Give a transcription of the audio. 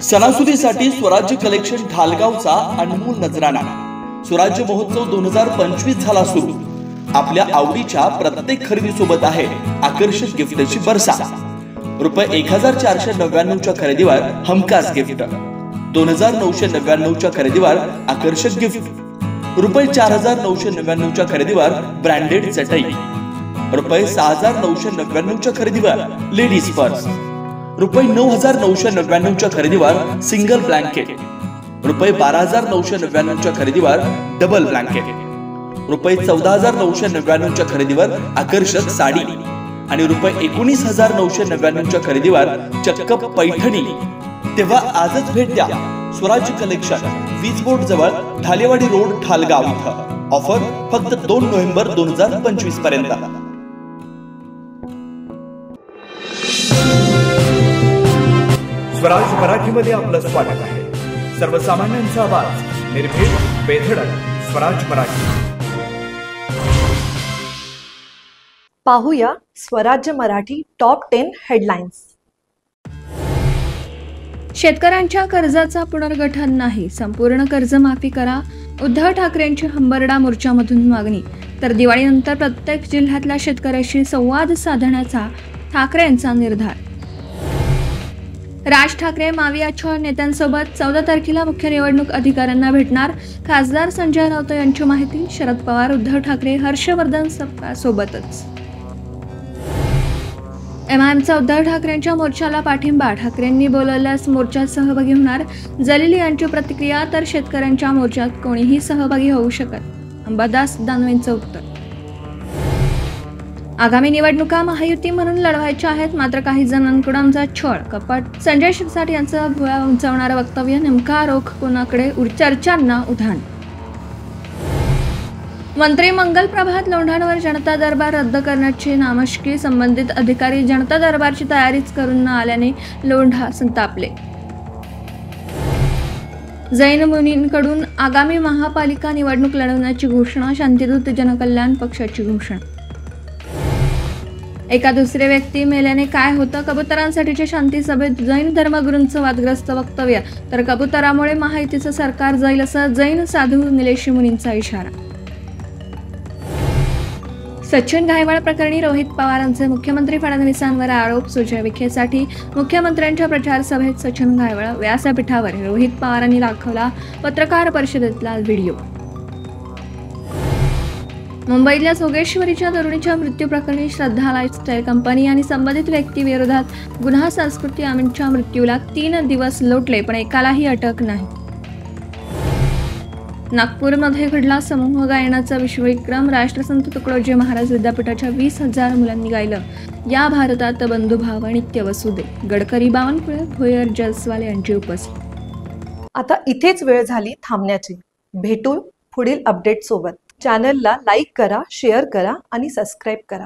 सणासुदीसाठी स्वराज्य कलेक्शन ढालगावचा अनमोल नजराणा। स्वराज्य महोत्सव 2025 झाला सुरू। आपल्या आवडीच्या प्रत्येक खरेदीसोबत आहे आकर्षक गिफ्टची बरसा। रुपये 1499 च्या खरेदीवर हमखास गिफ्ट, 2999 च्या खरेदीवर आकर्षक गिफ्ट, रुपये 4999 च्या खरेदीवर ब्रँडेड चटई, रुपये 6999 च्या खरेदीवर लेडीज पर्स, रुपये 9999 च्या खरेदीवर सिंगल ब्लँकेट, रुपये 12999 च्या खरेदीवर डबल ब्लँकेट, रुपये 14999 च्या खरेदीवर आकर्षक साडी आणि रुपये 19999 च्या खरेदीवर चक्क पैठणी। तेव्हा आजच भेट द्या स्वराज्य कलेक्शन, वीज बोर्ड जवळ ढालेवाडी रोड, ढालगाव इथं। ऑफर फक्त 2 नोव्हेंबर 2025 पर्यंत। स्वराज मराठीमध्ये आपलं स्वागत आहे। सर्वसामान्यांचा आवाज, निर्भीड, बेधडक, स्वराज मराठी। पाहूया स्वराज्य मराठी टॉप 10 हेडलाईन्स। शेतकऱ्यांच्या कर्जाचा पुनर्गठन नाही, संपूर्ण कर्जमाफी करा, उद्धव ठाकरेंची हंबरडा मोर्चामधून मागणी। तर दिवाळीनंतर प्रत्येक जिल्ह्यातल्या शेतकऱ्याशी संवाद साधण्याचा ठाकरेंचा निर्धार। राज ठाकरे मावियाच्या नेत्यांसोबत 14 तारखेला मुख्य निवडणूक अधिकाऱ्यांना भेटणार। खासदार संजय राऊत यांची माहिती। शरद पवार, उद्धव ठाकरे, हर्षवर्धन सोबतच। एमआयएमचा उद्धव ठाकरेंच्या मोर्चाला पाठिंबा, ठाकरेंनी बोलवल्यास मोर्चात सहभागी होणार। जलील यांची प्रतिक्रिया। तर शेतकऱ्यांच्या मोर्चात कोणीही सहभागी होऊ शकत, अंबादास दानवेंचं उत्तर। आगामी निवडणुका महायुती म्हणून लढवायच्या आहेत, मात्र काही जणांकडून आमचा छळ, कपट। संजय शिरसाट यांचं भुवया उंचावणारं वक्तव्य, नेमका रोख कोणाकडे, चर्चांना उधाण। मंत्री मंगल प्रभात लोंढांवर जनता दरबार रद्द करण्याची नामशकी। संबंधित अधिकारी जनता दरबारची तयारीच करून न आल्याने लोंढा संतापले। जैन मुनींकडून आगामी महापालिका निवडणूक लढवण्याची घोषणा। शांतिदूत जनकल्याण पक्षाची घोषणा। एका दुसरे व्यक्ती मेल्याने काय होतं, कबुतरांसाठीच्या शांती सभेत जैन धर्मगुरूंचं वादग्रस्त वक्तव्य। तर कबुतरामुळे महायुतीचं सरकार जाईल असा जैन साधू निलेश मुनींचा इशारा। सचिन घायवळ प्रकरणी रोहित पवारांचे मुख्यमंत्री फडणवीसांवर आरोप। सुजय विखेसाठी मुख्यमंत्र्यांच्या प्रचार सभेत सचिन घायवळ, व्यासपीठावर रोहित पवारांनी दाखवला पत्रकार परिषदेतला व्हिडिओ। मुंबईतल्या जोगेश्वरीच्या तरुणीच्या मृत्यू प्रकरणी श्रद्धा लाईफस्टाईल कंपनी आणि संबंधित व्यक्तीविरोधात गुन्हा। संस्कृती आमिनच्या मृत्यूला 3 दिवस लोटले पण एकालाही अटक नाही। नागपूरमध्ये घडला समूह गायनाचा विश्वविक्रम। राष्ट्रसंत तुकडोजी महाराज विद्यापीठाच्या 20,000 मुलांनी गायलं, या भारतात बंधुभाव नित्य वसुदे। गडकरी, बावनकुळे, भोयर, जयस्वाल यांची उपस्थिती। आता इथेच वेळ झाली थांबण्याची। भेटू पुढील अपडेट सोबत। चॅनलला लाईक करा, शेअर करा आणि सबस्क्राईब करा।